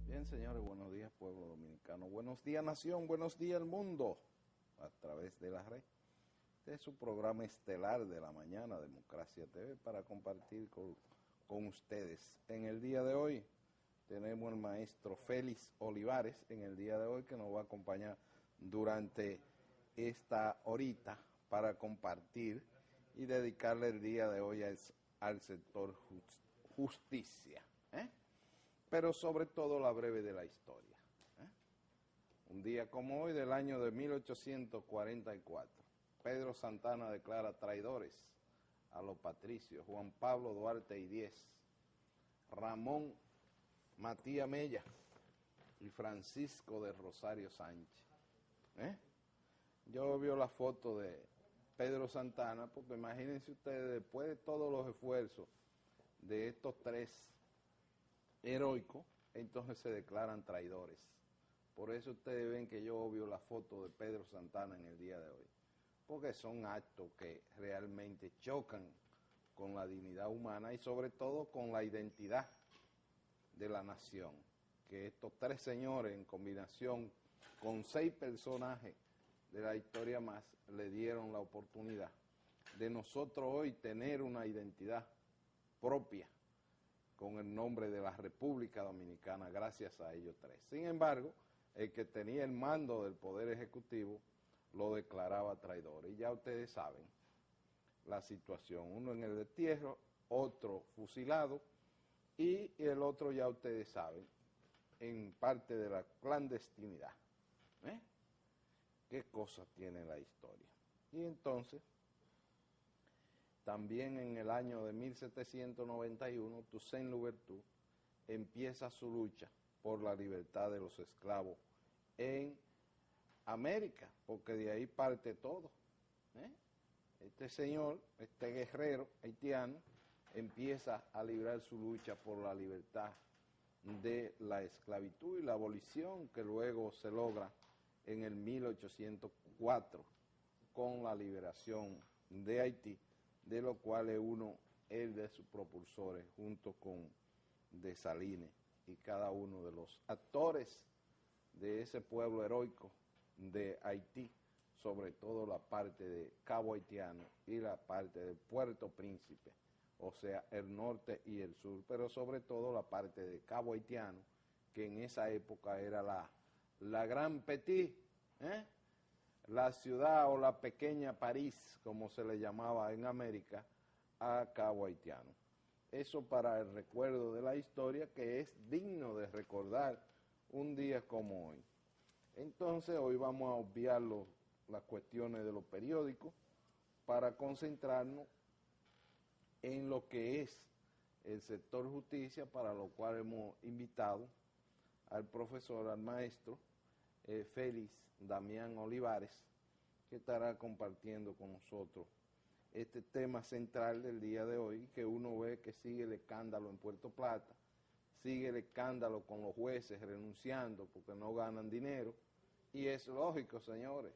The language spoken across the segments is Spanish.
Bien, señores, buenos días, pueblo dominicano. Buenos días, nación. Buenos días, mundo. A través de la red. Este es su programa estelar de la mañana, Democracia TV, para compartir con ustedes. En el día de hoy tenemos al maestro Félix Olivares, en el día de hoy, que nos va a acompañar durante esta horita para compartir y dedicarle el día de hoy al sector justicia, pero sobre todo la breve de la historia. Un día como hoy del año de 1844, Pedro Santana declara traidores a los patricios Juan Pablo Duarte y Díez, Ramón Matías Mella y Francisco de Rosario Sánchez. Yo veo la foto de Pedro Santana, porque imagínense ustedes, después de todos los esfuerzos de estos tres heroicos, entonces se declaran traidores. Por eso ustedes ven que yo obvio la foto de Pedro Santana en el día de hoy, porque son actos que realmente chocan con la dignidad humana y sobre todo con la identidad de la nación, que estos tres señores en combinación con 6 personajes de la historia más le dieron la oportunidad de nosotros hoy tener una identidad propia con el nombre de la República Dominicana, gracias a ellos tres. Sin embargo, el que tenía el mando del Poder Ejecutivo lo declaraba traidor. Y ya ustedes saben la situación, uno en el destierro, otro fusilado, y el otro ya ustedes saben, en parte de la clandestinidad. ¿Qué cosas tiene la historia? Y entonces, también en el año de 1791, Toussaint Louverture empieza su lucha por la libertad de los esclavos en América, porque de ahí parte todo. Este señor, este guerrero haitiano, empieza a librar su lucha por la libertad de la esclavitud y la abolición, que luego se logra en el 1804 con la liberación de Haití, de lo cual es el de sus propulsores, junto con Dessalines y cada uno de los actores de ese pueblo heroico de Haití, sobre todo la parte de Cabo Haitiano y la parte de Puerto Príncipe, o sea, el norte y el sur, pero sobre todo la parte de Cabo Haitiano, que en esa época era la Gran Petit, la ciudad o la pequeña París, como se le llamaba en América, a Cabo Haitiano. Eso para el recuerdo de la historia, que es digno de recordar un día como hoy. Entonces hoy vamos a obviar las cuestiones de los periódicos para concentrarnos en lo que es el sector justicia, para lo cual hemos invitado al profesor, al maestro Félix Damián Olivares, que estará compartiendo con nosotros este tema central del día de hoy, que uno ve que sigue el escándalo en Puerto Plata, sigue el escándalo con los jueces renunciando porque no ganan dinero, y es lógico, señores.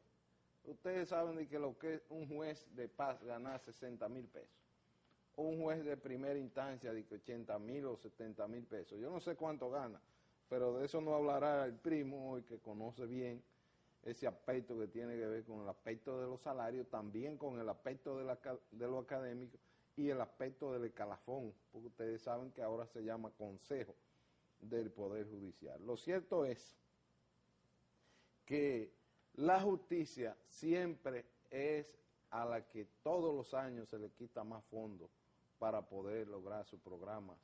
Ustedes saben de que lo que es un juez de paz ganar 60,000 pesos, o un juez de primera instancia de que 80,000 o 70,000 pesos, yo no sé cuánto gana, pero de eso no hablará el primo hoy, que conoce bien ese aspecto que tiene que ver con el aspecto de los salarios, también con el aspecto de lo académico y el aspecto del escalafón, porque ustedes saben que ahora se llama Consejo del Poder Judicial. Lo cierto es que la justicia siempre es a la que todos los años se le quita más fondos para poder lograr sus programas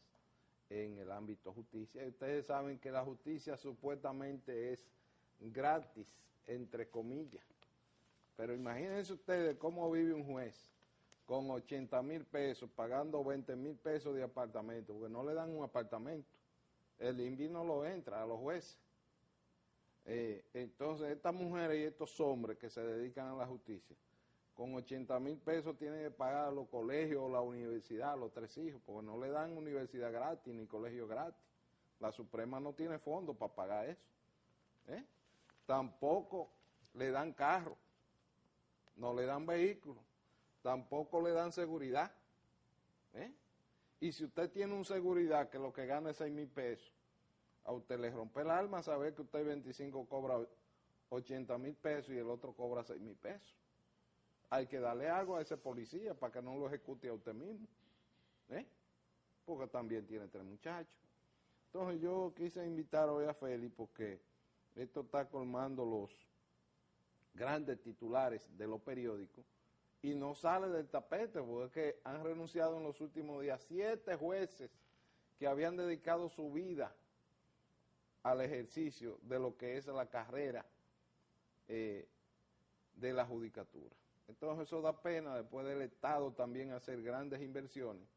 en el ámbito justicia. Y ustedes saben que la justicia supuestamente es gratis, entre comillas, pero imagínense ustedes cómo vive un juez con 80,000 pesos, pagando 20,000 pesos de apartamento, porque no le dan un apartamento, el INVI no lo entra a los jueces. Entonces estas mujeres y estos hombres que se dedican a la justicia, con 80,000 pesos tiene que pagar los colegios, la universidad, los 3 hijos, porque no le dan universidad gratis ni colegio gratis. La Suprema no tiene fondos para pagar eso. Tampoco le dan carro, no le dan vehículos, tampoco le dan seguridad. Y si usted tiene un seguridad que lo que gana es 6,000 pesos, a usted le rompe el alma saber que usted 25 cobra 80,000 pesos y el otro cobra 6,000 pesos. Hay que darle algo a ese policía para que no lo ejecute a usted mismo, porque también tiene 3 muchachos. Entonces yo quise invitar hoy a Félix porque esto está colmando los grandes titulares de los periódicos y no sale del tapete, porque es que han renunciado en los últimos días 7 jueces que habían dedicado su vida al ejercicio de lo que es la carrera de la judicatura. Entonces eso da pena después del Estado también hacer grandes inversiones,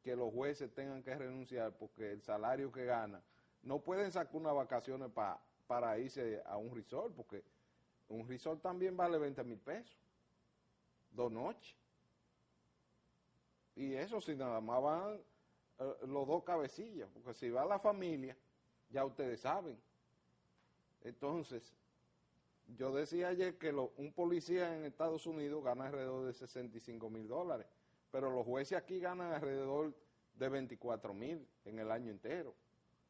que los jueces tengan que renunciar porque el salario que ganan, no pueden sacar unas vacaciones para irse a un resort, porque un resort también vale 20,000 pesos, 2 noches. Y eso si nada más van los 2 cabecillas, porque si va la familia, ya ustedes saben. Entonces, yo decía ayer que un policía en Estados Unidos gana alrededor de $65,000, pero los jueces aquí ganan alrededor de 24,000 en el año entero.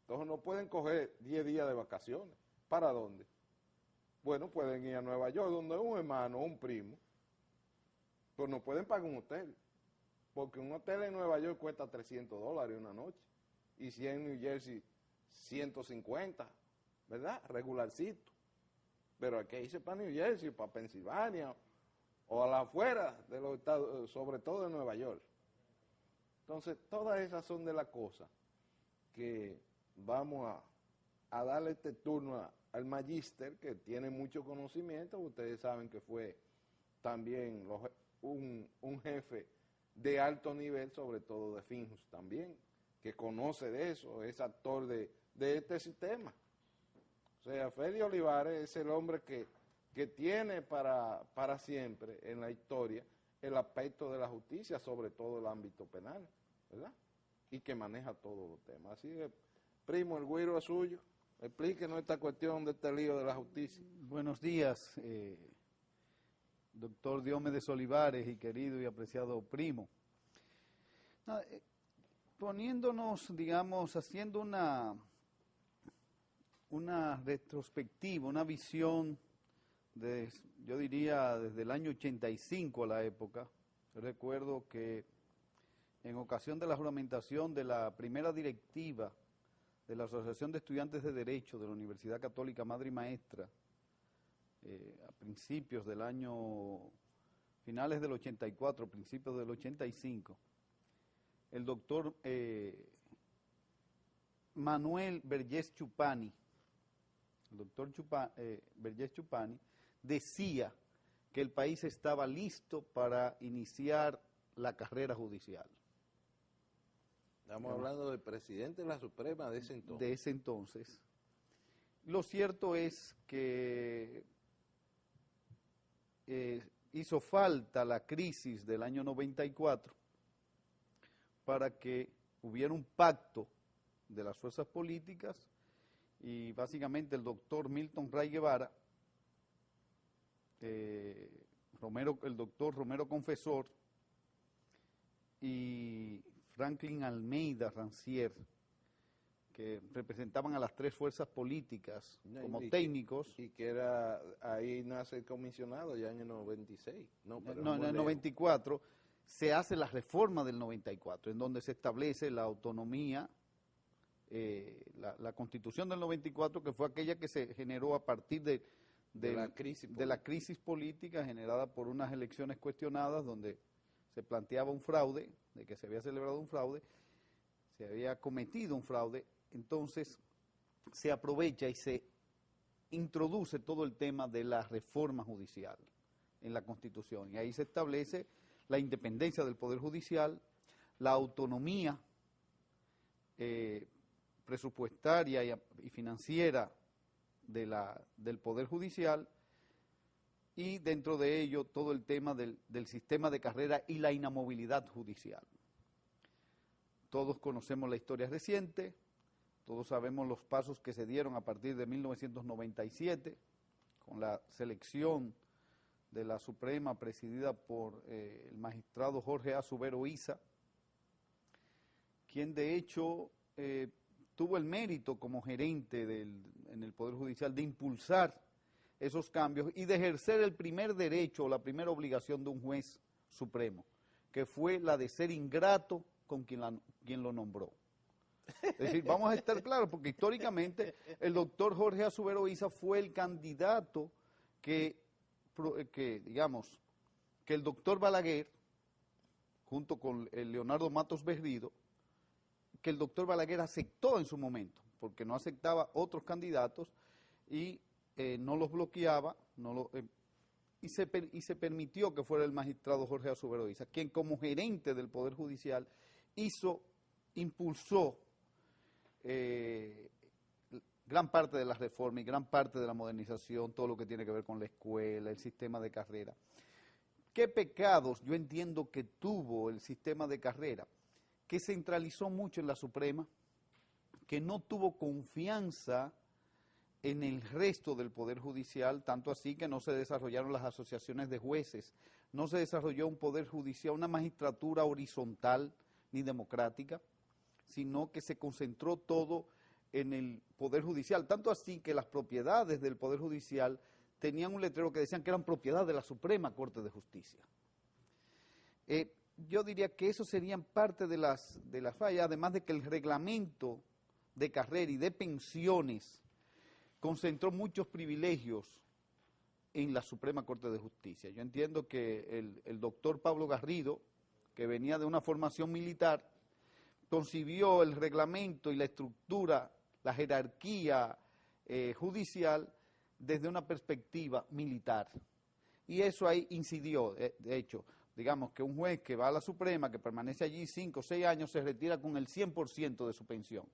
Entonces no pueden coger 10 días de vacaciones. ¿Para dónde? Bueno, pueden ir a Nueva York, donde un hermano o un primo, pues no pueden pagar un hotel, porque un hotel en Nueva York cuesta $300 una noche, y si en New Jersey 150, ¿verdad? Regularcito. Pero hay que irse para New Jersey, para Pensilvania, o a la afuera de los estados, sobre todo de Nueva York. Entonces, todas esas son de las cosas que vamos a darle este turno al magíster, que tiene mucho conocimiento. Ustedes saben que fue también un jefe de alto nivel, sobre todo de Finjus también, que conoce de eso, es actor de este sistema. O sea, Félix Olivares es el hombre que tiene para siempre en la historia el aspecto de la justicia, sobre todo el ámbito penal, ¿verdad? Y que maneja todos los temas. Así que, primo, el güiro es suyo. Explíquenos esta cuestión de este lío de la justicia. Buenos días, doctor Diomedes Olivares y querido y apreciado primo. Poniéndonos, digamos, haciendo una retrospectiva, una visión, yo diría desde el año 85 a la época. Yo recuerdo que en ocasión de la juramentación de la primera directiva de la Asociación de Estudiantes de Derecho de la Universidad Católica Madre y Maestra, a principios del año, finales del 84, principios del 85, el doctor Manuel Vergés Chupani, el doctor Vergés Chupani, decía que el país estaba listo para iniciar la carrera judicial. Estamos hablando del presidente de la Suprema de ese entonces. De ese entonces. Lo cierto es que hizo falta la crisis del año 94 para que hubiera un pacto de las fuerzas políticas y básicamente el doctor Milton Ray Guevara, el doctor Romero Confesor y Franklin Almeida Rancière, que representaban a las 3 fuerzas políticas como técnicos. Y que era, ahí nace el comisionado ya en el 96. No, en el 94 se hace la reforma del 94, en donde se establece la autonomía, la Constitución del 94, que fue aquella que se generó a partir de la crisis política generada por unas elecciones cuestionadas, donde se planteaba un fraude, de que se había celebrado un fraude, se había cometido un fraude. Entonces se aprovecha y se introduce todo el tema de la reforma judicial en la Constitución, y ahí se establece la independencia del Poder Judicial, la autonomía presupuestaria y financiera del Poder Judicial, y dentro de ello todo el tema del sistema de carrera y la inamovilidad judicial. Todos conocemos la historia reciente, todos sabemos los pasos que se dieron a partir de 1997 con la selección de la Suprema presidida por el magistrado Jorge A. Subero Isa, quien de hecho tuvo el mérito como gerente en el Poder Judicial de impulsar esos cambios y de ejercer el primer derecho o la primera obligación de un juez supremo, que fue la de ser ingrato con quien lo nombró. Es decir, vamos a estar claros, porque históricamente el doctor Jorge A. Subero Isa fue el candidato que el doctor Balaguer, junto con el Leonardo Matos Berrido, que el doctor Balaguer aceptó en su momento, porque no aceptaba otros candidatos y no los bloqueaba, y se permitió que fuera el magistrado Jorge A. Subero Isa, quien como gerente del Poder Judicial impulsó gran parte de la reforma y gran parte de la modernización, todo lo que tiene que ver con la escuela, el sistema de carrera. ¿Qué pecados yo entiendo que tuvo el sistema de carrera? Que centralizó mucho en la Suprema, que no tuvo confianza en el resto del Poder Judicial, tanto así que no se desarrollaron las asociaciones de jueces, no se desarrolló un Poder Judicial, una magistratura horizontal ni democrática, sino que se concentró todo en el Poder Judicial, tanto así que las propiedades del Poder Judicial tenían un letrero que decían que eran propiedad de la Suprema Corte de Justicia. Yo diría que eso serían parte de las fallas, además de que el reglamento de carrera y de pensiones concentró muchos privilegios en la Suprema Corte de Justicia. Yo entiendo que el doctor Pablo Garrido, que venía de una formación militar, concibió el reglamento y la estructura, la jerarquía judicial desde una perspectiva militar. Y eso ahí incidió, de hecho, digamos que un juez que va a la Suprema, que permanece allí 5 o 6 años, se retira con el 100% de su pensión.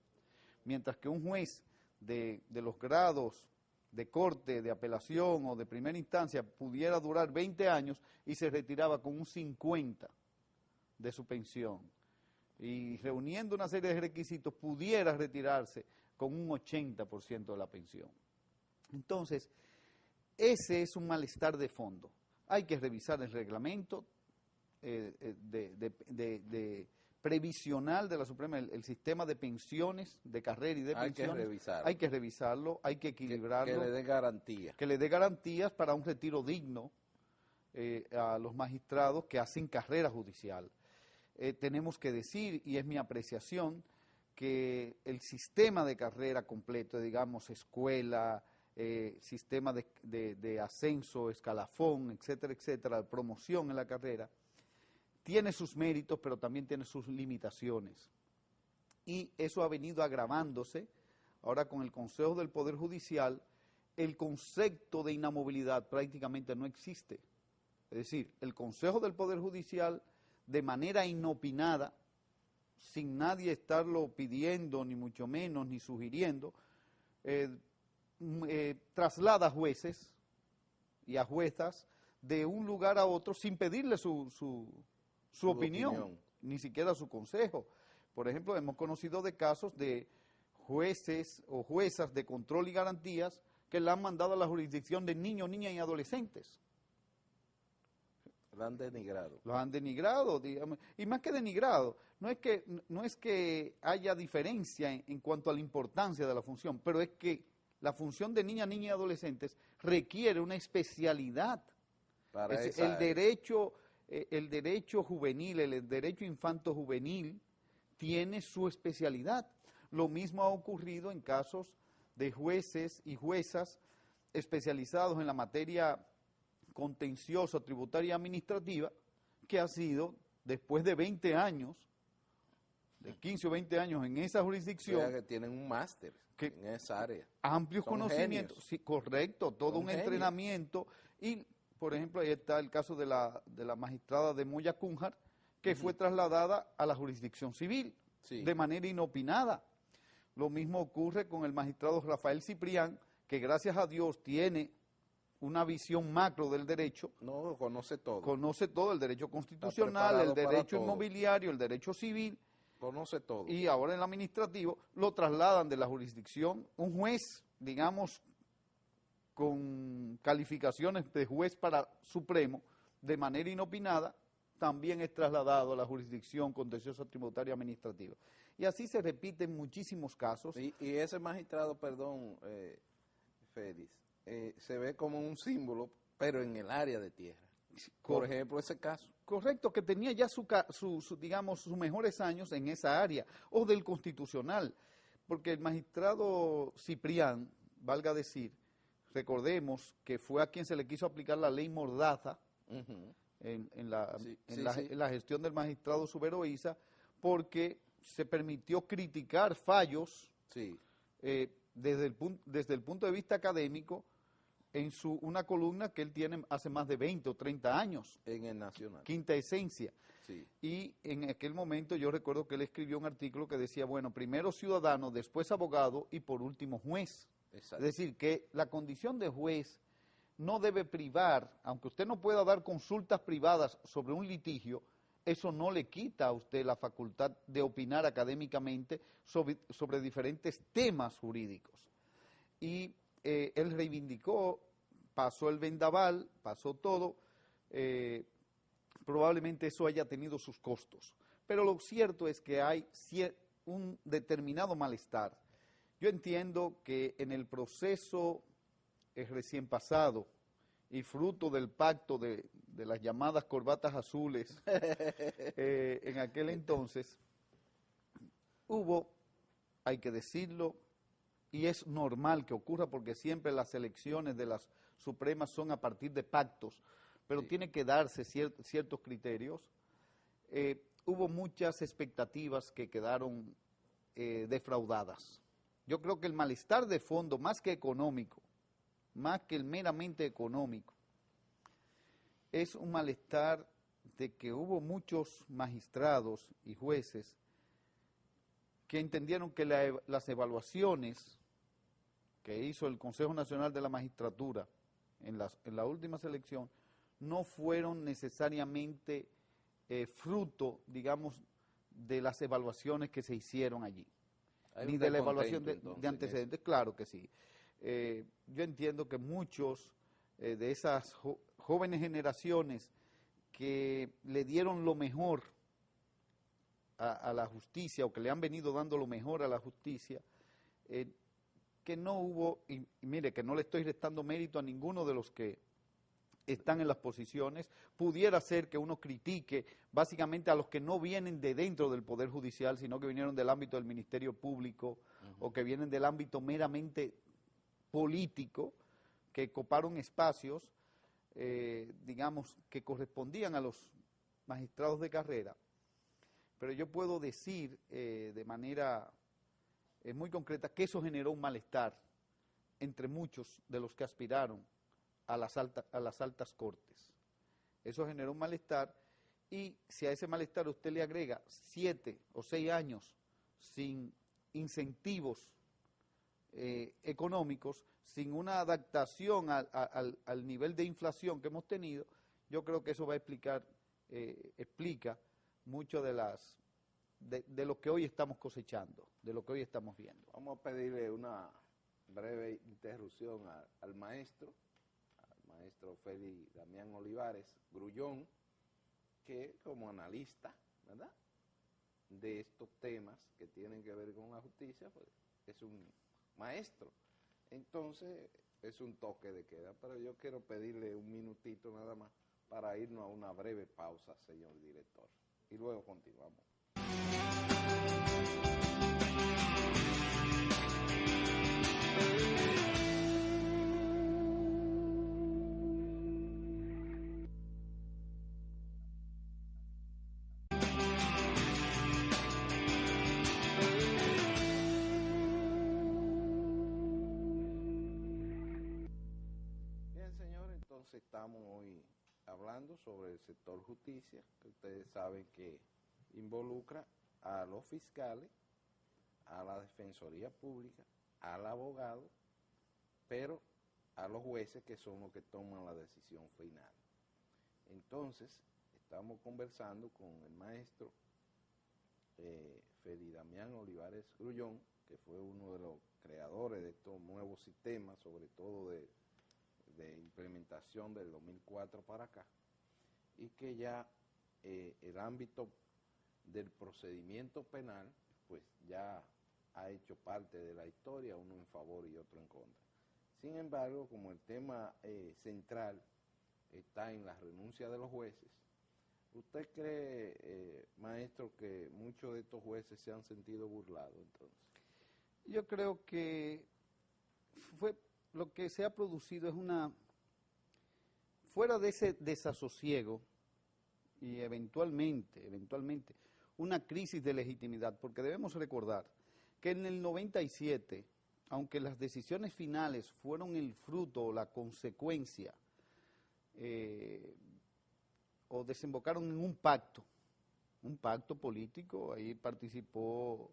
Mientras que un juez de los grados de corte, de apelación o de primera instancia pudiera durar 20 años y se retiraba con un 50% de su pensión. Y reuniendo una serie de requisitos pudiera retirarse con un 80% de la pensión. Entonces, ese es un malestar de fondo. Hay que revisar el reglamento previsional de la Suprema, el sistema de pensiones, de carrera y de pensiones. Hay que revisarlo, hay que equilibrarlo. Que le dé garantías. Que le dé garantías para un retiro digno a los magistrados que hacen carrera judicial. Tenemos que decir, y es mi apreciación, que el sistema de carrera completo, digamos, escuela, sistema de ascenso, escalafón, etcétera, etcétera, promoción en la carrera, tiene sus méritos, pero también tiene sus limitaciones. Y eso ha venido agravándose. Ahora con el Consejo del Poder Judicial, el concepto de inamovilidad prácticamente no existe. Es decir, el Consejo del Poder Judicial, de manera inopinada, sin nadie estarlo pidiendo, ni mucho menos, ni sugiriendo, traslada a jueces y a juezas de un lugar a otro sin pedirle su opinión, ni siquiera su consejo. Por ejemplo, hemos conocido de casos de jueces o juezas de control y garantías que la han mandado a la jurisdicción de niños, niñas y adolescentes. Lo han denigrado. Los han denigrado, digamos, y más que denigrado, no es que haya diferencia en cuanto a la importancia de la función, pero es que la función de niñas, niñas y adolescentes requiere una especialidad. Para el derecho juvenil, el derecho infanto-juvenil tiene su especialidad. Lo mismo ha ocurrido en casos de jueces y juezas especializados en la materia contenciosa, tributaria y administrativa, que ha sido, después de 20 años, de 15 o 20 años en esa jurisdicción. O sea, que tienen un máster en esa área. Amplios conocimientos, sí, correcto, todo un entrenamiento. Y, por ejemplo, ahí está el caso de la magistrada de Moya Cúnjar, que fue trasladada a la jurisdicción civil, de manera inopinada. Lo mismo ocurre con el magistrado Rafael Ciprián, que gracias a Dios tiene una visión macro del derecho, No, conoce todo. conoce todo, el derecho constitucional, el preparado para derecho todo. inmobiliario, el derecho civil, Conoce todo. y ahora en el administrativo lo trasladan de la jurisdicción. Un juez, digamos, con calificaciones de juez para Supremo, de manera inopinada, también es trasladado a la jurisdicción contenciosa tributaria administrativa. Y así se repiten muchísimos casos. Y ese magistrado, perdón, Félix, se ve como un símbolo, pero en el área de tierra. Por ejemplo, ese caso. Correcto, que tenía ya digamos, sus mejores años en esa área, o del constitucional, porque el magistrado Ciprián, valga decir, recordemos que fue a quien se le quiso aplicar la ley Mordaza en la gestión del magistrado Subero Isa, porque se permitió criticar fallos desde el punto de vista académico en una columna que él tiene hace más de 20 o 30 años. En el Nacional. Quinta Esencia. Sí. Y en aquel momento yo recuerdo que él escribió un artículo que decía, bueno, primero ciudadano, después abogado y por último juez. Exacto. Es decir, que la condición de juez no debe privar, aunque usted no pueda dar consultas privadas sobre un litigio, eso no le quita a usted la facultad de opinar académicamente sobre diferentes temas jurídicos. Y él reivindicó, pasó el vendaval, pasó todo, probablemente eso haya tenido sus costos. Pero lo cierto es que hay un determinado malestar. Yo entiendo que en el proceso recién pasado y fruto del pacto de las llamadas corbatas azules, en aquel entonces, hubo, hay que decirlo, y es normal que ocurra porque siempre las elecciones de las Supremas son a partir de pactos, pero tiene que darse ciertos criterios. Hubo muchas expectativas que quedaron defraudadas. Yo creo que el malestar de fondo, más que económico, más que el meramente económico, es un malestar de que hubo muchos magistrados y jueces que entendieron que las evaluaciones que hizo el Consejo Nacional de la Magistratura en la última selección no fueron necesariamente fruto, digamos, de las evaluaciones que se hicieron allí, ni de la evaluación de antecedentes, claro que sí. Yo entiendo que muchos de esas jóvenes generaciones que le dieron lo mejor a la justicia o que le han venido dando lo mejor a la justicia, que no hubo, y mire que no le estoy restando mérito a ninguno de los que están en las posiciones, pudiera ser que uno critique básicamente a los que no vienen de dentro del Poder Judicial, sino que vinieron del ámbito del Ministerio Público o que vienen del ámbito meramente político, que coparon espacios, digamos, que correspondían a los magistrados de carrera. Pero yo puedo decir de manera muy concreta que eso generó un malestar entre muchos de los que aspiraron a las altas cortes. Eso generó un malestar, y si a ese malestar usted le agrega 7 o 6 años sin incentivos económicos, sin una adaptación al nivel de inflación que hemos tenido, yo creo que eso va a explica mucho de lo que hoy estamos cosechando, de lo que hoy estamos viendo. Vamos a pedirle una breve interrupción al maestro Félix Damián Olivares Grullón, que como analista, ¿verdad?, de estos temas que tienen que ver con la justicia, pues es un maestro. Entonces es un toque de queda, pero yo quiero pedirle un minutito nada más para irnos a una breve pausa, señor director, y luego continuamos. Estamos hoy hablando sobre el sector justicia, que ustedes saben que involucra a los fiscales, a la defensoría pública, al abogado, pero a los jueces, que son los que toman la decisión final. Entonces, estamos conversando con el maestro Félix Damián Olivares Grullón, que fue uno de los creadores de estos nuevos sistemas, sobre todo de implementación del 2004 para acá, y que ya el ámbito del procedimiento penal, pues ya ha hecho parte de la historia, uno en favor y otro en contra. Sin embargo, como el tema central está en la renuncia de los jueces, ¿usted cree, maestro, que muchos de estos jueces se han sentido burlados entonces? Yo creo que lo que se ha producido es fuera de ese desasosiego y eventualmente, una crisis de legitimidad, porque debemos recordar que en el 97, aunque las decisiones finales fueron el fruto o la consecuencia o desembocaron en un pacto político, ahí participó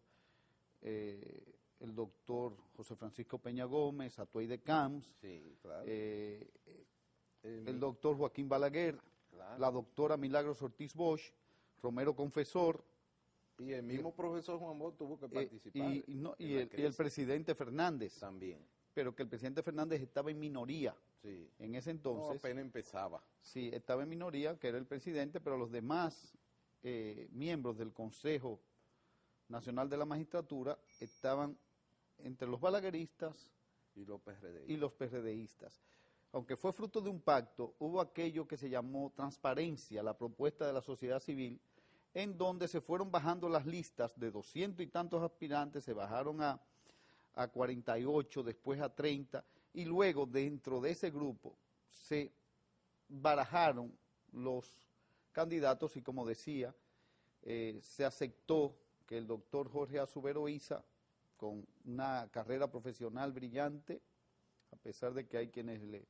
el doctor José Francisco Peña Gómez, Atuey de Camps, sí, claro. El doctor Joaquín Balaguer, claro, la doctora Milagros Ortiz Bosch, Romero Confesor. Y el mismo profesor Juan Bosch tuvo que participar. Y el presidente Fernández. También. Pero que el presidente Fernández estaba en minoría. Sí. En ese entonces. No, apenas empezaba. Sí, estaba en minoría, que era el presidente, pero los demás miembros del Consejo Nacional de la Magistratura estaban entre los balagueristas y los PRDistas. Aunque fue fruto de un pacto, hubo aquello que se llamó transparencia, la propuesta de la sociedad civil, en donde se fueron bajando las listas de 200 y tantos aspirantes, se bajaron a 48, después a 30, y luego dentro de ese grupo se barajaron los candidatos y, como decía, se aceptó que el doctor Jorge Azubero Isa, con una carrera profesional brillante, a pesar de que hay quienes le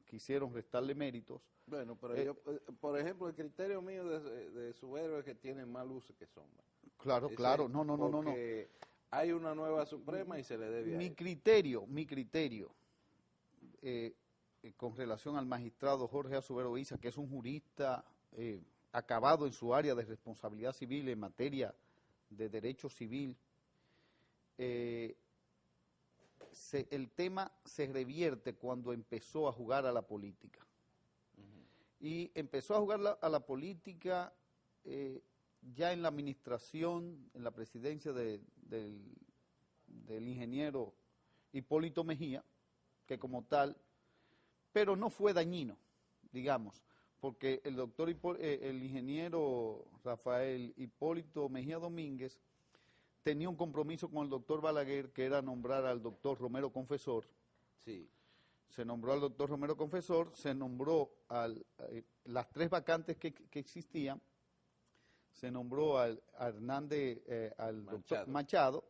quisieron restarle méritos. Bueno, pero yo, por ejemplo, el criterio mío de Azubero es que tiene más luces que sombras. Claro, claro, no. Porque hay una nueva Suprema y se le debe a mi criterio, con relación al magistrado Jorge Azubero Isa, que es un jurista acabado en su área de responsabilidad civil en materia de derecho civil, el tema se revierte cuando empezó a jugar a la política. Y empezó a jugar a la política ya en la administración, en la presidencia del ingeniero Hipólito Mejía, que como tal, pero no fue dañino, digamos, porque el ingeniero Rafael Hipólito Mejía Domínguez tenía un compromiso con el doctor Balaguer, que era nombrar al doctor Romero Confesor. Sí. Se nombró al doctor Romero Confesor, se nombró las 3 vacantes que existían, se nombró al doctor Machado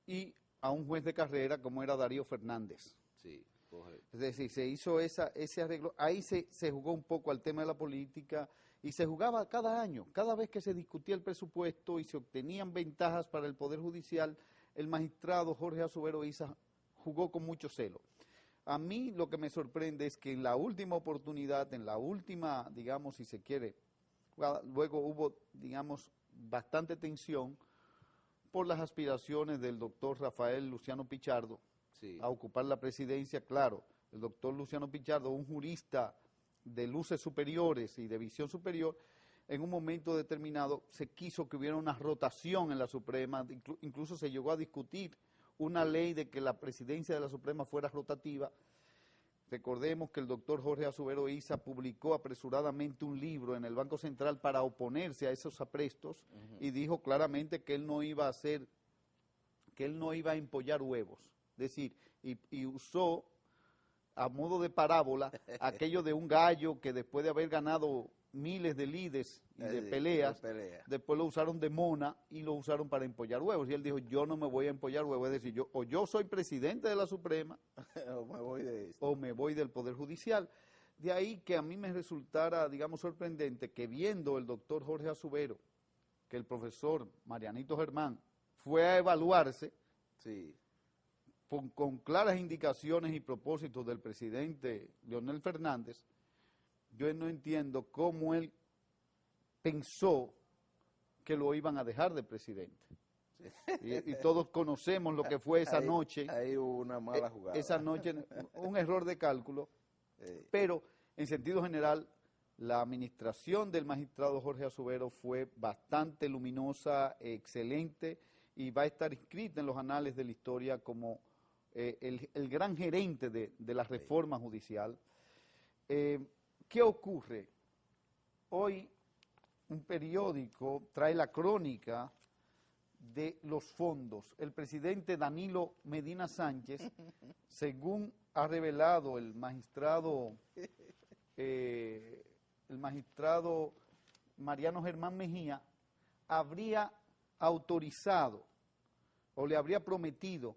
y a un juez de carrera como era Darío Fernández. Sí, correcto. Es decir, se hizo ese arreglo, ahí se jugó un poco al tema de la política y se jugaba cada año, cada vez que se discutía el presupuesto y se obtenían ventajas para el Poder Judicial, el magistrado Jorge Azubero Isa jugó con mucho celo. A mí lo que me sorprende es que en la última oportunidad, en la última, digamos, si se quiere, luego hubo, digamos, bastante tensión por las aspiraciones del doctor Rafael Luciano Pichardo a ocupar la presidencia. Claro, el doctor Luciano Pichardo, un jurista de luces superiores y de visión superior, en un momento determinado se quiso que hubiera una rotación en la Suprema, incluso se llegó a discutir una ley de que la presidencia de la Suprema fuera rotativa. Recordemos que el doctor Jorge Azubero Isa publicó apresuradamente un libro en el Banco Central para oponerse a esos aprestos y dijo claramente que él no iba a empollar huevos. Es decir, y usó a modo de parábola aquello de un gallo que después de haber ganado miles de lides y de peleas, después lo usaron de mona y lo usaron para empollar huevos. Y él dijo, yo no me voy a empollar huevos, es decir, yo soy presidente de la Suprema o me voy del Poder Judicial. De ahí que a mí me resultara, digamos, sorprendente que viendo el doctor Jorge Azubero, que el profesor Marianito Germán fue a evaluarse, con claras indicaciones y propósitos del presidente Leonel Fernández, yo no entiendo cómo él pensó que lo iban a dejar de presidente. Y todos conocemos lo que fue esa noche. Ahí hubo una mala jugada. Esa noche, un error de cálculo, pero en sentido general, la administración del magistrado Jorge Azubero fue bastante luminosa, excelente, y va a estar inscrita en los anales de la historia como el gran gerente de la reforma judicial. ¿Qué ocurre? Hoy un periódico trae la crónica de los fondos. El presidente Danilo Medina Sánchez, según ha revelado el magistrado Mariano Germán Mejía, habría autorizado o le habría prometido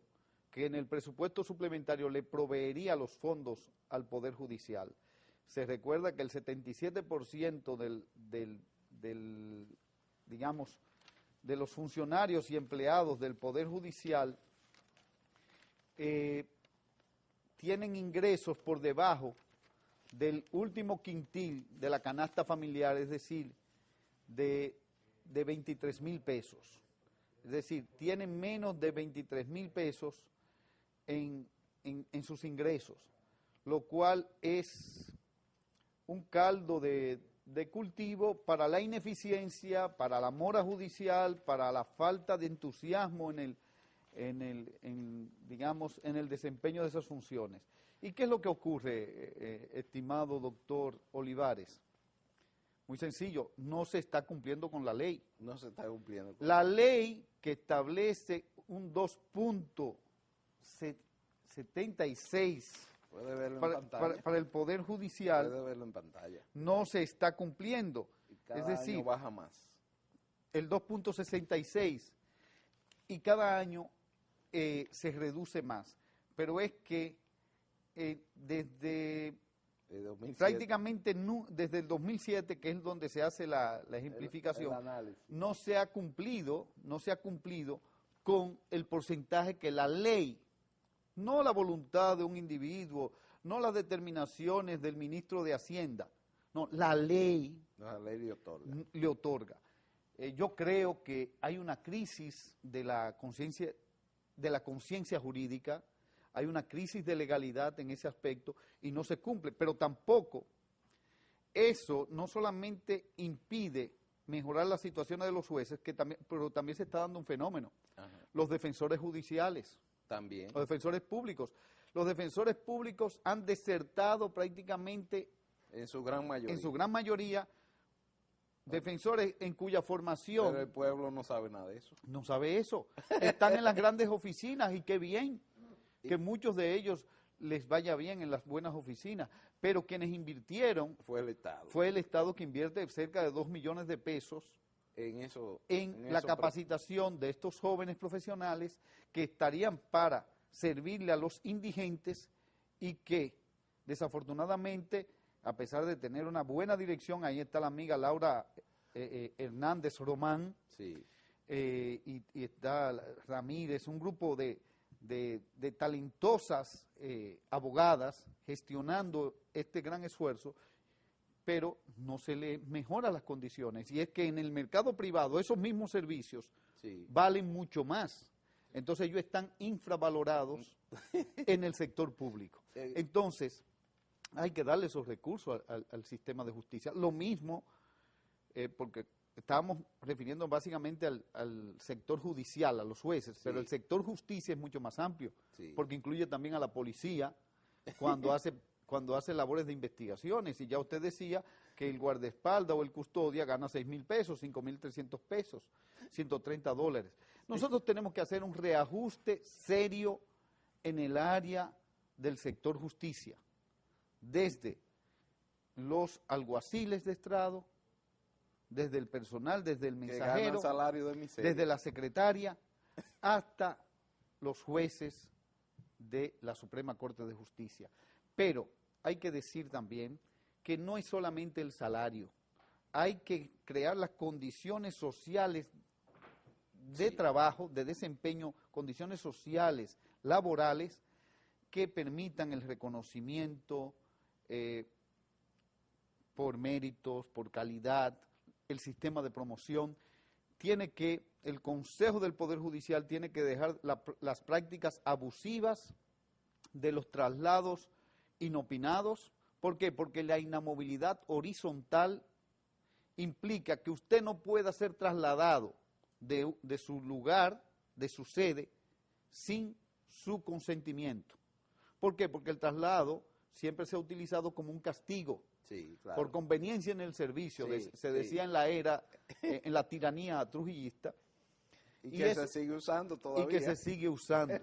que en el presupuesto suplementario le proveería los fondos al Poder Judicial. Se recuerda que el 77% digamos, de los funcionarios y empleados del Poder Judicial tienen ingresos por debajo del último quintil de la canasta familiar, es decir, de 23,000 pesos. Es decir, tienen menos de 23,000 pesos en sus ingresos, lo cual es un caldo de cultivo para la ineficiencia, para la mora judicial, para la falta de entusiasmo digamos, en el desempeño de esas funciones. ¿Y qué es lo que ocurre, estimado doctor Olivares? Muy sencillo, no se está cumpliendo con la ley. No se está cumpliendo. La ley que establece un 2.76 Puede verlo en pantalla. para el Poder Judicial, Puede verlo en pantalla. no se está cumpliendo. Y cada es decir, año baja más. El 2.66 y cada año se reduce más. Pero es que desde prácticamente desde el 2007, que es donde se hace la ejemplificación, el análisis, no se ha cumplido con el porcentaje que la ley, no la voluntad de un individuo, no las determinaciones del ministro de Hacienda, no, la ley le otorga. Yo creo que hay una crisis de la conciencia jurídica, hay una crisis de legalidad en ese aspecto y no se cumple, pero tampoco eso no solamente impide mejorar la situación de los jueces, pero también se está dando un fenómeno. Ajá. Los defensores judiciales, también los defensores públicos. Los defensores públicos han desertado prácticamente en su gran mayoría, defensores en cuya formación... Pero el pueblo no sabe nada de eso. No sabe eso. Están en las grandes oficinas y qué bien que muchos de ellos les vaya bien en las buenas oficinas, pero quienes invirtieron... Fue el Estado. Fue el Estado que invierte cerca de 2 millones de pesos en la capacitación de estos jóvenes profesionales que estarían para servirle a los indigentes y que desafortunadamente, a pesar de tener una buena dirección, ahí está la amiga Laura Hernández Román, sí. Y está Ramírez, un grupo de talentosas abogadas gestionando este gran esfuerzo, pero no se le mejora las condiciones. Y es que en el mercado privado esos mismos servicios sí. valen mucho más. Entonces ellos están infravalorados en el sector público. Entonces hay que darle esos recursos al sistema de justicia. Lo mismo, porque estábamos refiriendo básicamente al sector judicial, a los jueces, sí. pero el sector justicia es mucho más amplio, sí. porque incluye también a la policía cuando hace labores de investigaciones. Y ya usted decía que el guardaespaldas o el custodia gana 6,000 pesos, 5,300 pesos, $130. Nosotros tenemos que hacer un reajuste serio en el área del sector justicia, desde los alguaciles de estrado, desde el personal, desde el mensajero, salario de miseria, desde la secretaria, hasta los jueces de la Suprema Corte de Justicia. Pero hay que decir también que no es solamente el salario, hay que crear las condiciones sociales de trabajo, de desempeño, condiciones sociales, laborales, que permitan el reconocimiento por méritos, por calidad, el sistema de promoción. El Consejo del Poder Judicial tiene que dejar las prácticas abusivas de los traslados inopinados. ¿Por qué? Porque la inamovilidad horizontal implica que usted no pueda ser trasladado de su lugar, de su sede, sin su consentimiento. ¿Por qué? Porque el traslado siempre se ha utilizado como un castigo, sí, claro, por conveniencia en el servicio, sí, se decía en la era, en la tiranía trujillista. Y que se sigue usando todavía. Y que se sigue usando,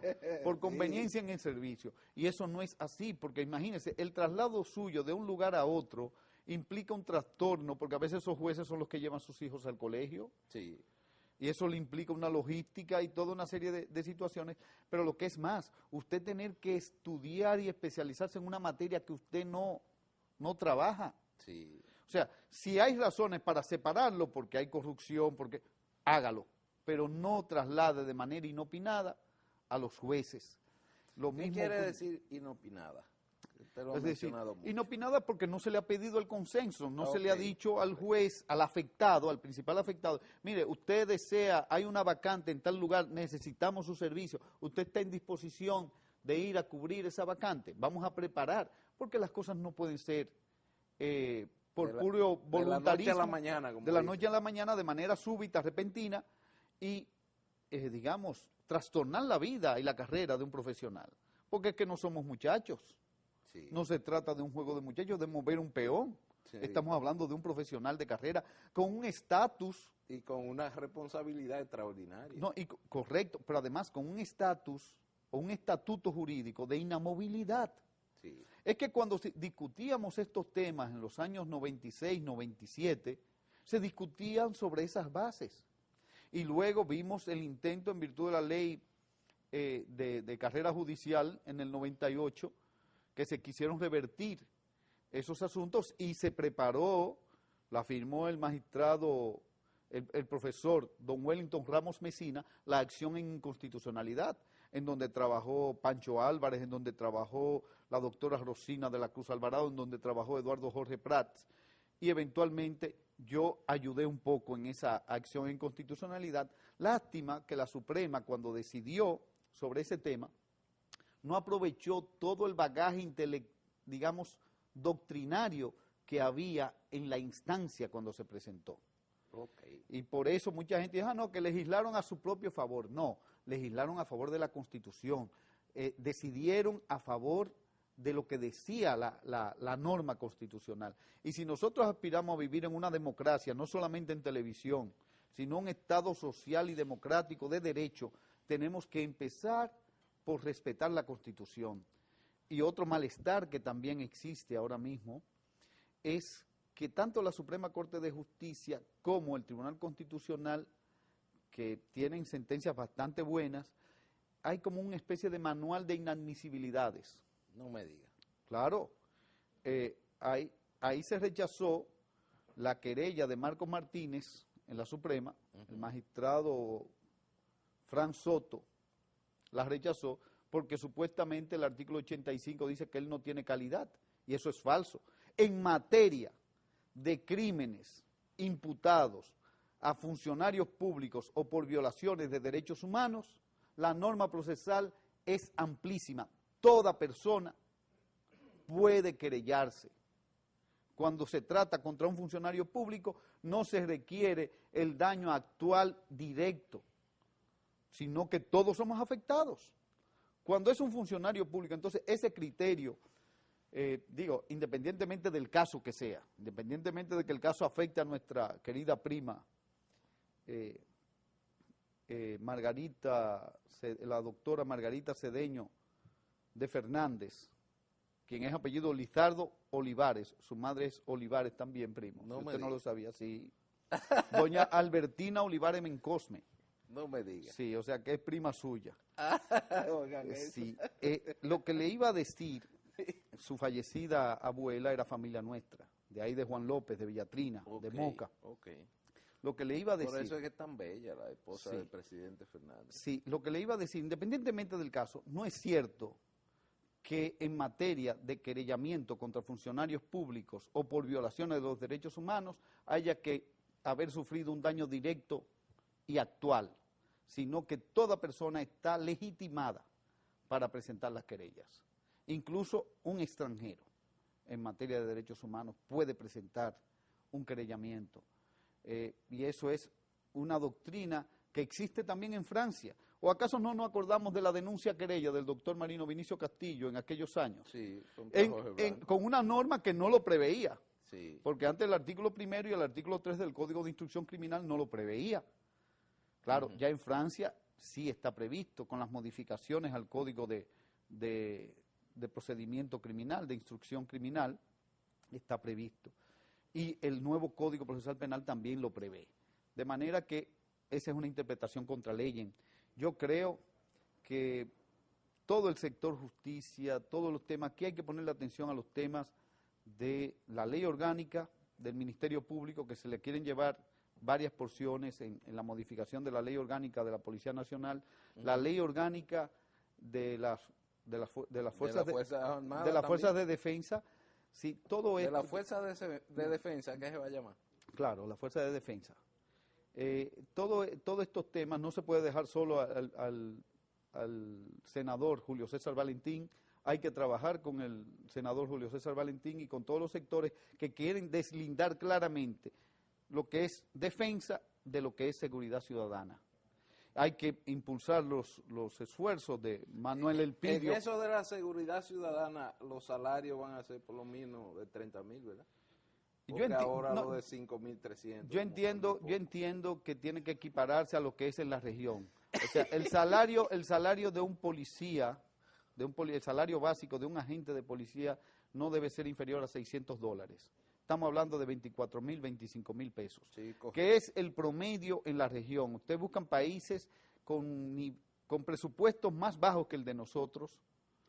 por conveniencia en el servicio. Y eso no es así, porque imagínense, el traslado suyo de un lugar a otro implica un trastorno, porque a veces esos jueces son los que llevan a sus hijos al colegio. Sí. Y eso le implica una logística y toda una serie de situaciones. Pero lo que es más, usted tener que estudiar y especializarse en una materia que usted no trabaja. Sí. O sea, si hay razones para separarlo, porque hay corrupción, porque hágalo, pero no traslade de manera inopinada a los jueces. ¿Qué quiere decir inopinada? Usted lo ha mencionado mucho. Inopinada porque no se le ha pedido el consenso, no se le ha dicho al juez, al afectado, al principal afectado, mire, usted desea, hay una vacante en tal lugar, necesitamos su servicio, usted está en disposición de ir a cubrir esa vacante, vamos a preparar, porque las cosas no pueden ser por puro voluntarismo. De la noche a la mañana, como de la noche a la mañana, de manera súbita, repentina, y, digamos, trastornar la vida y la carrera de un profesional. Porque es que no somos muchachos. Sí. No se trata de un juego de muchachos, de mover un peón. Sí. Estamos hablando de un profesional de carrera con un estatus. Y con una responsabilidad extraordinaria. No, correcto, pero además con un estatus o un estatuto jurídico de inamovilidad. Sí. Es que cuando discutíamos estos temas en los años 96, 97, se discutían sobre esas bases. Y luego vimos el intento en virtud de la ley de carrera judicial en el 98, que se quisieron revertir esos asuntos y se preparó, la firmó el magistrado, el profesor don Wellington Ramos Mesina, la acción en inconstitucionalidad, en donde trabajó Pancho Álvarez, en donde trabajó la doctora Rosina de la Cruz Alvarado, en donde trabajó Eduardo Jorge Prats, y eventualmente yo ayudé un poco en esa acción en constitucionalidad. Lástima que la Suprema, cuando decidió sobre ese tema, no aprovechó todo el bagaje digamos, doctrinario que había en la instancia cuando se presentó. Okay. Y por eso mucha gente dice, no, que legislaron a su propio favor. No, legislaron a favor de la Constitución, decidieron a favor de lo que decía la norma constitucional. Y si nosotros aspiramos a vivir en una democracia, no solamente en televisión, sino un Estado social y democrático de derecho, tenemos que empezar por respetar la Constitución. Y otro malestar que también existe ahora mismo es que tanto la Suprema Corte de Justicia como el Tribunal Constitucional, que tienen sentencias bastante buenas, hay como una especie de manual de inadmisibilidades. No me diga. Claro, ahí se rechazó la querella de Marcos Martínez en la Suprema, el magistrado Fran Soto la rechazó porque supuestamente el artículo 85 dice que él no tiene calidad, y eso es falso. En materia de crímenes imputados a funcionarios públicos o por violaciones de derechos humanos, la norma procesal es amplísima. Toda persona puede querellarse. Cuando se trata contra un funcionario público, no se requiere el daño actual directo, sino que todos somos afectados. Cuando es un funcionario público, entonces ese criterio, independientemente del caso que sea, independientemente de que el caso afecte a nuestra querida prima Margarita, la doctora Margarita Cedeño de Fernández, quien es apellido Lizardo Olivares, su madre es Olivares también, primo, no usted no lo sabía, sí. Doña Albertina Olivares Mencosme. No me diga. Sí, o sea que es prima suya. Sí, lo que le iba a decir, su fallecida abuela era familia nuestra, de ahí de Juan López, de Villatrina, de Moca. lo que le iba a decir... Por eso es que es tan bella la esposa Sí. del presidente Fernández. Sí, lo que le iba a decir, independientemente del caso, no es cierto que en materia de querellamiento contra funcionarios públicos o por violaciones de los derechos humanos haya que haber sufrido un daño directo y actual, sino que toda persona está legitimada para presentar las querellas. Incluso un extranjero en materia de derechos humanos puede presentar un querellamiento. Y eso es una doctrina que existe también en Francia. ¿O acaso no nos acordamos de la denuncia querella del doctor Marino Vinicio Castillo en aquellos años? Sí, contra Jorge Blanco. Con una norma que no lo preveía. Sí. Porque antes el artículo 1 y el artículo 3 del Código de Instrucción Criminal no lo preveía. Claro, ya en Francia sí está previsto con las modificaciones al Código de Procedimiento Criminal, de Instrucción Criminal, está previsto. Y el nuevo Código Procesal Penal también lo prevé. De manera que esa es una interpretación contra ley. Yo creo que todo el sector justicia, todos los temas, que hay que ponerle atención a los temas de la ley orgánica del Ministerio Público, que se le quieren llevar varias porciones en la modificación de la ley orgánica de la Policía Nacional, la ley orgánica de las fuerzas de defensa, sí, todo esto. De la fuerza de defensa, ¿qué se va a llamar? Claro, la fuerza de defensa. Todos estos temas no se puede dejar solo al senador Julio César Valentín. Hay que trabajar con el senador Julio César Valentín y con todos los sectores que quieren deslindar claramente lo que es defensa de lo que es seguridad ciudadana. Hay que impulsar los esfuerzos de Manuel Elpidio. En eso de la seguridad ciudadana, los salarios van a ser por lo menos de 30,000, ¿verdad? Porque ahora lo de 5,300. Yo entiendo que tiene que equipararse a lo que es en la región. O sea, el salario de un policía, el salario básico de un agente de policía no debe ser inferior a $600. Estamos hablando de 24,000, 25,000 pesos, sí, que es el promedio en la región. Ustedes buscan países con presupuestos más bajos que el de nosotros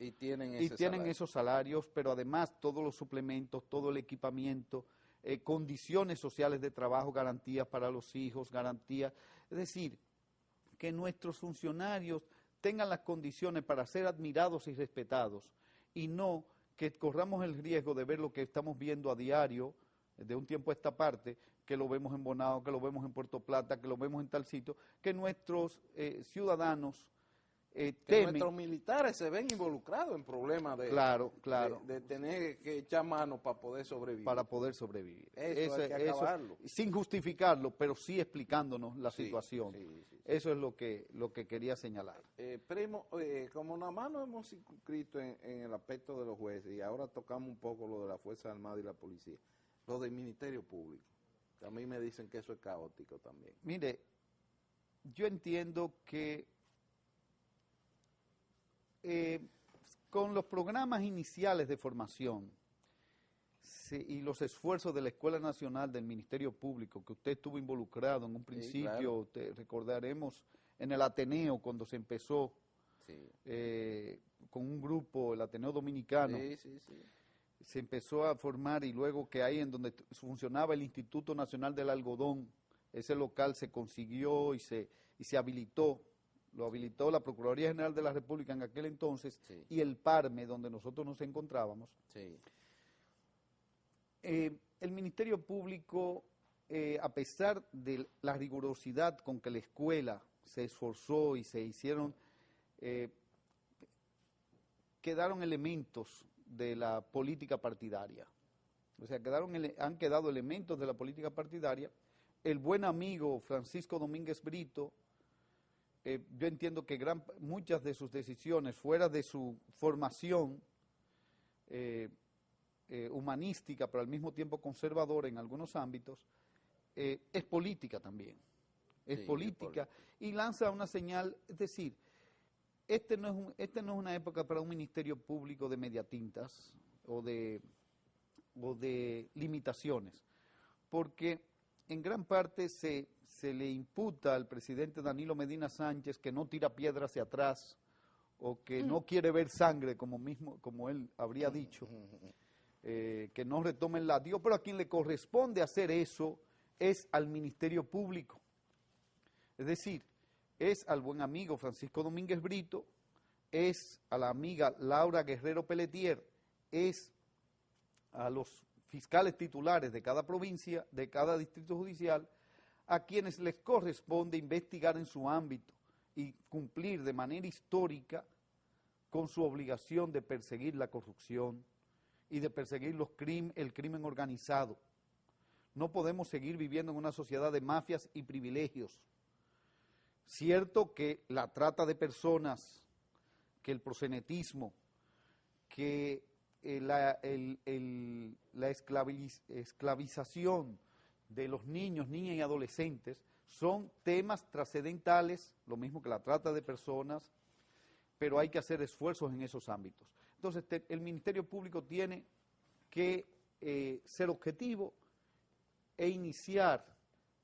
y tienen esos salarios, pero además todos los suplementos, todo el equipamiento, condiciones sociales de trabajo, garantías para los hijos, garantías. Es decir, que nuestros funcionarios tengan las condiciones para ser admirados y respetados y no que corramos el riesgo de ver lo que estamos viendo a diario, de un tiempo a esta parte, que lo vemos en Bonao, que lo vemos en Puerto Plata, que lo vemos en tal sitio, que nuestros ciudadanos temen. Nuestros militares se ven involucrados en problemas de tener que echar mano para poder sobrevivir. Para poder sobrevivir. Eso hay que acabarlo. Sin justificarlo, pero sí explicándonos la situación. Sí. Eso es lo que quería señalar. Primo, como nada más nos hemos circunscrito en el aspecto de los jueces y ahora tocamos un poco lo de la Fuerza Armada y la Policía, lo del Ministerio Público. A mí me dicen que eso es caótico también. Mire, yo entiendo que con los programas iniciales de formación y los esfuerzos de la Escuela Nacional del Ministerio Público, que usted estuvo involucrado en un principio, sí, claro. Recordaremos en el Ateneo cuando se empezó, sí, con un grupo, el Ateneo Dominicano, sí. Se empezó a formar y luego que ahí en donde funcionaba el Instituto Nacional del Algodón, ese local se consiguió y se habilitó. Lo habilitó la Procuraduría General de la República en aquel entonces, sí, y el PARME, donde nosotros nos encontrábamos. Sí. El Ministerio Público, a pesar de la rigurosidad con que la escuela se esforzó y se hicieron, quedaron elementos de la política partidaria. O sea, han quedado elementos de la política partidaria. El buen amigo Francisco Domínguez Brito, yo entiendo que muchas de sus decisiones, fuera de su formación humanística, pero al mismo tiempo conservadora en algunos ámbitos, es política también. Es política y lanza una señal, es decir, este no es una época para un ministerio público de mediatintas o de limitaciones, porque en gran parte se le imputa al presidente Danilo Medina Sánchez que no tira piedra hacia atrás o que no quiere ver sangre, como él habría dicho, que no retomen la... Digo, pero a quien le corresponde hacer eso es al Ministerio Público. Es decir, es al buen amigo Francisco Domínguez Brito, es a la amiga Laura Guerrero Pelletier, es a los fiscales titulares de cada provincia, de cada distrito judicial, a quienes les corresponde investigar en su ámbito y cumplir de manera histórica con su obligación de perseguir la corrupción y de perseguir el crimen organizado. No podemos seguir viviendo en una sociedad de mafias y privilegios. Cierto que la trata de personas, que el proxenetismo, que la esclavización de los niños, niñas y adolescentes son temas trascendentales, lo mismo que la trata de personas, pero hay que hacer esfuerzos en esos ámbitos. Entonces, el Ministerio Público tiene que ser objetivo e iniciar,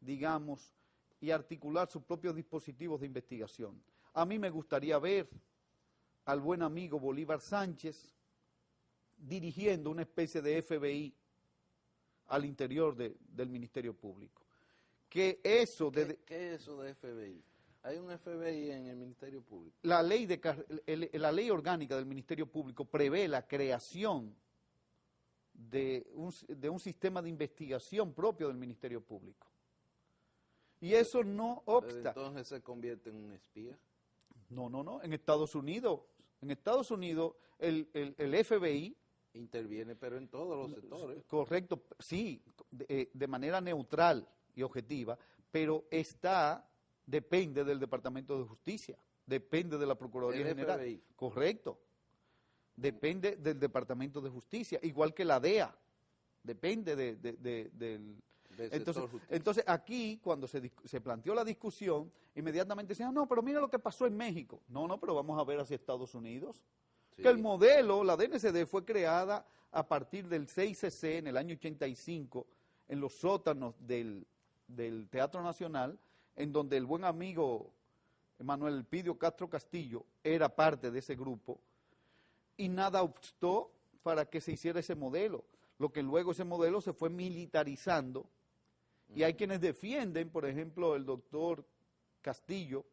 digamos, y articular sus propios dispositivos de investigación. A mí me gustaría ver al buen amigo Bolívar Sánchez dirigiendo una especie de FBI al interior del Ministerio Público. ¿Qué es eso de FBI? ¿Hay un FBI en el Ministerio Público? La ley orgánica del Ministerio Público prevé la creación de un sistema de investigación propio del Ministerio Público. Y eso no obsta. ¿Pero entonces se convierte en un espía? No. En Estados Unidos el FBI interviene, pero en todos los sectores. Correcto, sí, de manera neutral y objetiva, pero depende del Departamento de Justicia, depende de la Procuraduría General. FBI. Correcto, depende del Departamento de Justicia, igual que la DEA, depende del entonces aquí, cuando se planteó la discusión, inmediatamente decían, no, pero mira lo que pasó en México. No, pero vamos a ver hacia Estados Unidos. Sí. Que el modelo, la DNCD, fue creada a partir del 6CC en el año 85, en los sótanos del Teatro Nacional, en donde el buen amigo Manuel Elpidio Castro Castillo era parte de ese grupo, y nada obstó para que se hiciera ese modelo. Lo que luego ese modelo se fue militarizando, y hay quienes defienden, por ejemplo, el doctor Castillo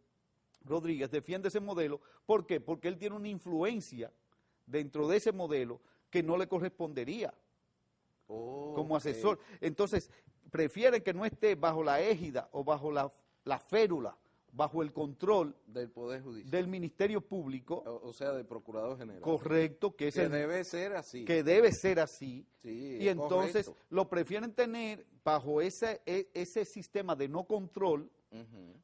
Rodríguez defiende ese modelo. ¿Por qué? Porque él tiene una influencia dentro de ese modelo que no le correspondería como asesor. Entonces, prefiere que no esté bajo la égida o bajo la férula, bajo el control del Poder Judicial, del Ministerio Público. O sea, del Procurador General. Correcto. Que debe ser así. Que debe ser así. Sí, y entonces correcto. Lo prefieren tener bajo ese sistema de no control.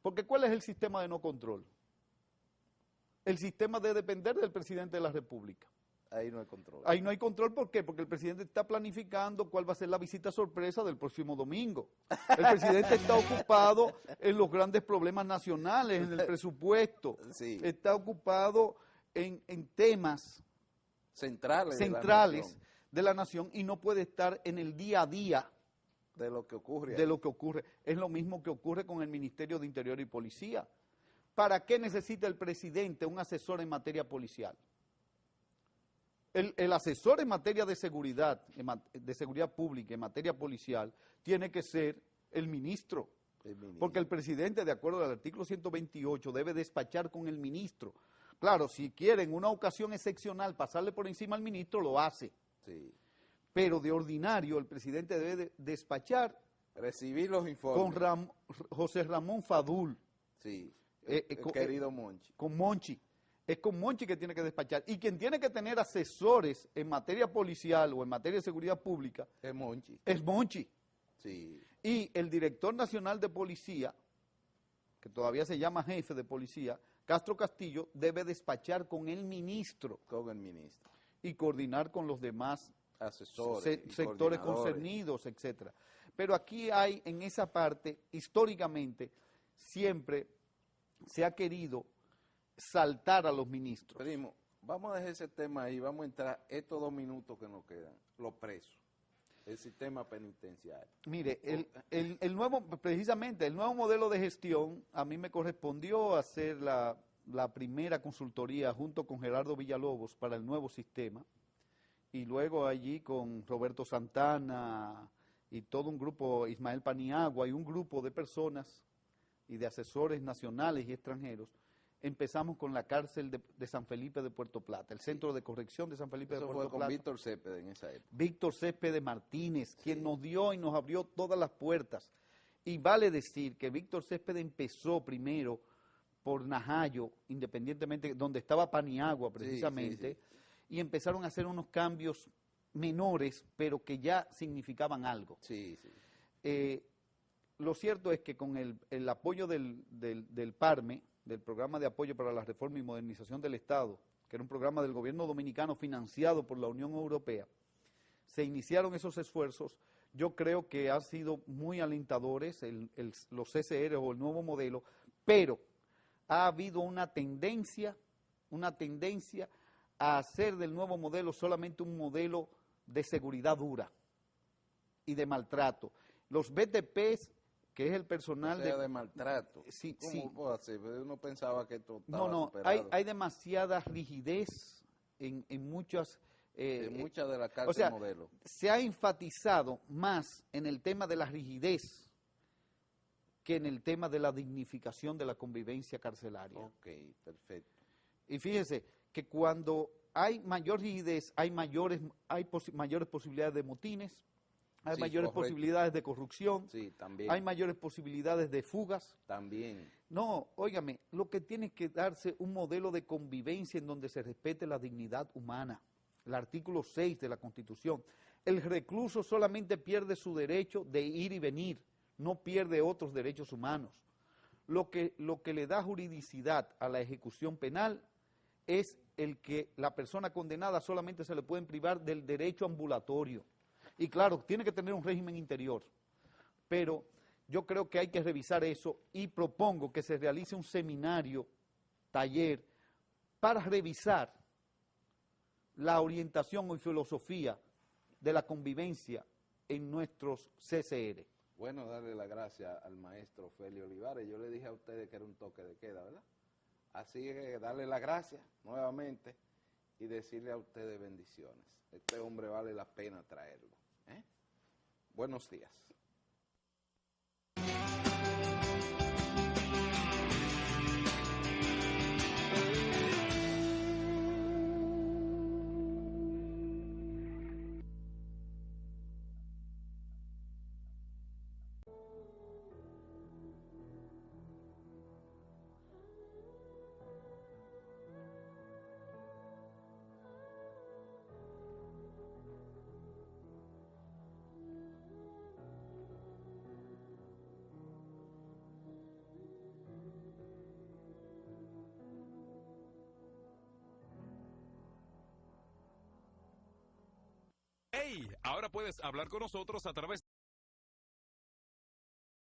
Porque ¿cuál es el sistema de no control? El sistema de depender del presidente de la República. Ahí no hay control. Ahí no hay control, ¿por qué? Porque el presidente está planificando cuál va a ser la visita sorpresa del próximo domingo. El presidente está ocupado en los grandes problemas nacionales, en el presupuesto. Sí. Está ocupado en temas centrales de la nación y no puede estar en el día a día de lo que ocurre. Es lo mismo que ocurre con el Ministerio de Interior y Policía. ¿Para qué necesita el presidente un asesor en materia policial? El asesor en materia de seguridad pública, en materia policial, tiene que ser el ministro. Porque el presidente, de acuerdo al artículo 128, debe despachar con el ministro. Claro, si quiere en una ocasión excepcional pasarle por encima al ministro, lo hace. Sí. Pero de ordinario el presidente debe despachar. Recibir los informes. Con José Ramón Fadul. Sí, el querido Monchi. Con Monchi. Es con Monchi que tiene que despachar. Y quien tiene que tener asesores en materia policial o en materia de seguridad pública es Monchi. Es Monchi. Sí. Y el director nacional de policía, que todavía se llama jefe de policía, Castro Castillo, debe despachar con el ministro. Con el ministro. Y coordinar con los demás asesores, sectores concernidos, etcétera. Pero aquí hay, en esa parte, históricamente, siempre se ha querido saltar a los ministros. Primo, vamos a dejar ese tema ahí, vamos a entrar estos 2 minutos que nos quedan, los presos, el sistema penitenciario. Mire, precisamente el nuevo modelo de gestión, a mí me correspondió hacer la primera consultoría junto con Gerardo Villalobos para el nuevo sistema, y luego allí con Roberto Santana, y todo un grupo, Ismael Paniagua y un grupo de personas y de asesores nacionales y extranjeros, empezamos con la cárcel de San Felipe de Puerto Plata, el Centro de Corrección de San Felipe de Puerto Plata. Eso fue con Víctor Céspedes en esa época. Víctor Céspedes Martínez, quien nos dio y nos abrió todas las puertas. Y vale decir que Víctor Céspedes empezó por Najayo, independientemente, donde estaba Paniagua precisamente, y empezaron a hacer unos cambios menores, pero que ya significaban algo. Lo cierto es que con el apoyo del PARME, del Programa de Apoyo para la Reforma y Modernización del Estado, que era un programa del gobierno dominicano financiado por la Unión Europea, se iniciaron esos esfuerzos. Yo creo que han sido muy alentadores los CCR o el nuevo modelo, pero ha habido una tendencia a hacer del nuevo modelo solamente un modelo de seguridad dura y de maltrato. Los BTPs, que es el personal de maltrato. Sí, ¿Cómo puedo hacer? Uno pensaba que esto estaba superado. Hay demasiada rigidez en muchas... en muchas de las cárceles modelo. Se ha enfatizado más en el tema de la rigidez que en el tema de la dignificación de la convivencia carcelaria. Ok, perfecto. Y fíjense que cuando hay mayor rigidez, hay mayores posibilidades de motines, hay mayores posibilidades de corrupción, también. Hay mayores posibilidades de fugas. También. No, óigame, lo que tiene que darse un modelo de convivencia en donde se respete la dignidad humana. El artículo 6 de la Constitución. El recluso solamente pierde su derecho de ir y venir, no pierde otros derechos humanos. Lo que le da juridicidad a la ejecución penal es el que la persona condenada solamente se le pueden privar del derecho ambulatorio. Y claro, tiene que tener un régimen interior, pero yo creo que hay que revisar eso y propongo que se realice un seminario, taller, para revisar la orientación y filosofía de la convivencia en nuestros CCR. Bueno, darle las gracias al maestro Félix Olivares. Yo le dije a ustedes que era un toque de queda, ¿verdad? Así que darle las gracias nuevamente y decirle a ustedes bendiciones. Este hombre vale la pena traerlo. Buenos días. Hey, ahora puedes hablar con nosotros a través